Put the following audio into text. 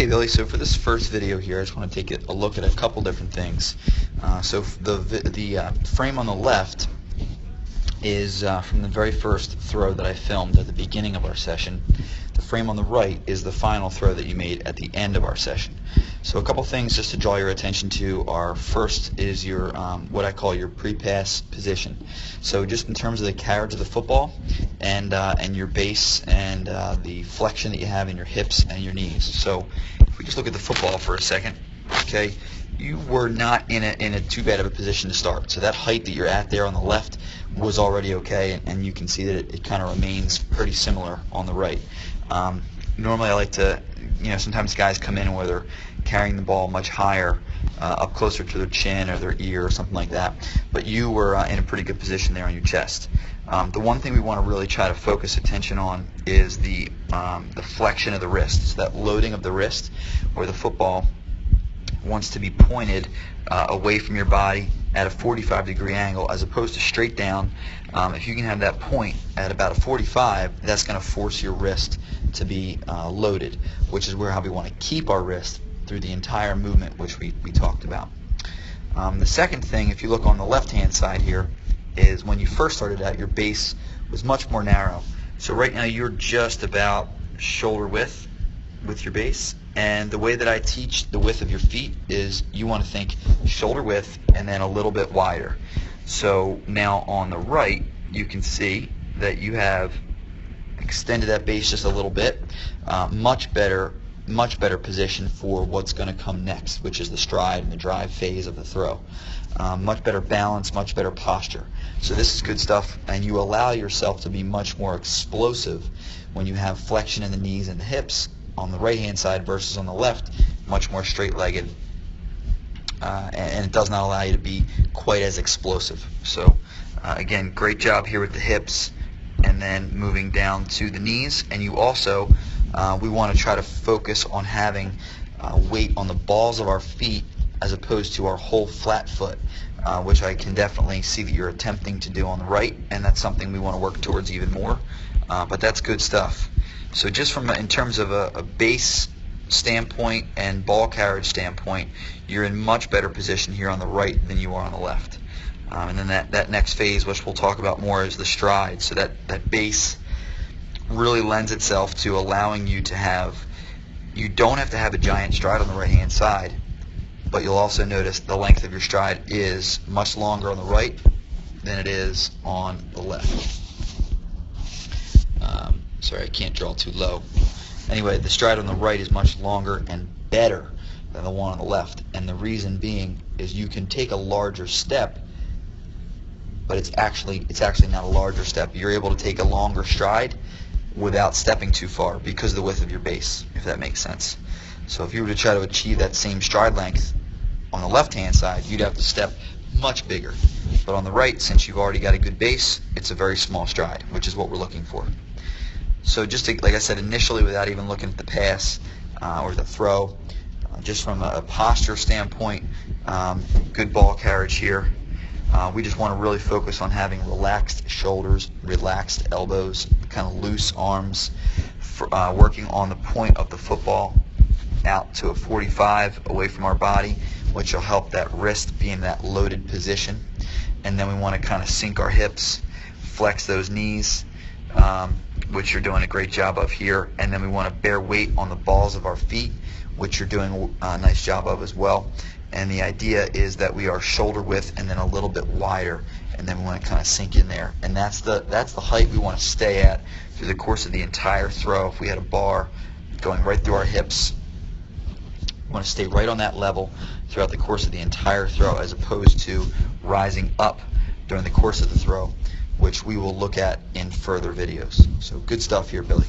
Okay, Billy, so for this first video here, I just want to take a look at a couple different things. So the frame on the left is from the very first throw that I filmed at the beginning of our session. The frame on the right is the final throw that you made at the end of our session. So a couple things just to draw your attention to are, first is your what I call your pre-pass position. So just in terms of the carriage of the football and your base and the flexion that you have in your hips and your knees. So if we just look at the football for a second, okay, you were not in a too bad of a position to start. So that height that you're at there on the left was already okay, and you can see that it kind of remains pretty similar on the right. Normally I like to, sometimes guys come in where they're carrying the ball much higher, up closer to their chin or their ear or something like that, but you were in a pretty good position there on your chest. The one thing we want to really try to focus attention on is the flexion of the wrist, so that loading of the wrist where the football wants to be pointed away from your body at a 45-degree angle as opposed to straight down. If you can have that point at about a 45, that's going to force your wrist to be loaded, which is how we want to keep our wrist through the entire movement, which we talked about. The second thing, if you look on the left-hand side here, is when you first started out, your base was much more narrow. So right now you're just about shoulder width with your base, and the way that I teach the width of your feet is you want to think shoulder width and then a little bit wider. So now on the right you can see that you have extended that base just a little bit. Much better position for what's going to come next, which is the stride and the drive phase of the throw. Much better balance, much better posture. So this is good stuff, and you allow yourself to be much more explosive when you have flexion in the knees and the hips on the right hand side versus on the left, much more straight-legged, and it does not allow you to be quite as explosive. So again, great job here with the hips, and then moving down to the knees. And you also, we want to try to focus on having weight on the balls of our feet as opposed to our whole flat foot, which I can definitely see that you're attempting to do on the right, and that's something we want to work towards even more. But that's good stuff. So just in terms of a base standpoint and ball carriage standpoint, you're in much better position here on the right than you are on the left. And then that next phase, which we'll talk about more, is the stride. So that base really lends itself to allowing you to have, you don't have to have a giant stride on the right hand side, but you'll also notice the length of your stride is much longer on the right than it is on the left. Sorry, I can't draw too low. Anyway, the stride on the right is much longer and better than the one on the left, and the reason being is you can take a larger step, but it's actually not a larger step. You're able to take a longer stride without stepping too far because of the width of your base, if that makes sense. So if you were to try to achieve that same stride length on the left-hand side, you'd have to step much bigger. But on the right, since you've already got a good base, it's a very small stride, which is what we're looking for. So just to, like I said initially, without even looking at the pass or the throw, just from a posture standpoint, good ball carriage here. We just want to really focus on having relaxed shoulders, relaxed elbows, kind of loose arms, working on the point of the football out to a 45 away from our body, which will help that wrist be in that loaded position. And then we want to kind of sink our hips, flex those knees, which you're doing a great job of here. And then we want to bear weight on the balls of our feet, which you're doing a nice job of as well. And the idea is that we are shoulder width and then a little bit wider, and then we want to kind of sink in there. And that's the height we want to stay at through the course of the entire throw. If we had a bar going right through our hips, we want to stay right on that level throughout the course of the entire throw, as opposed to rising up during the course of the throw, which we will look at in further videos. So good stuff here, Billy.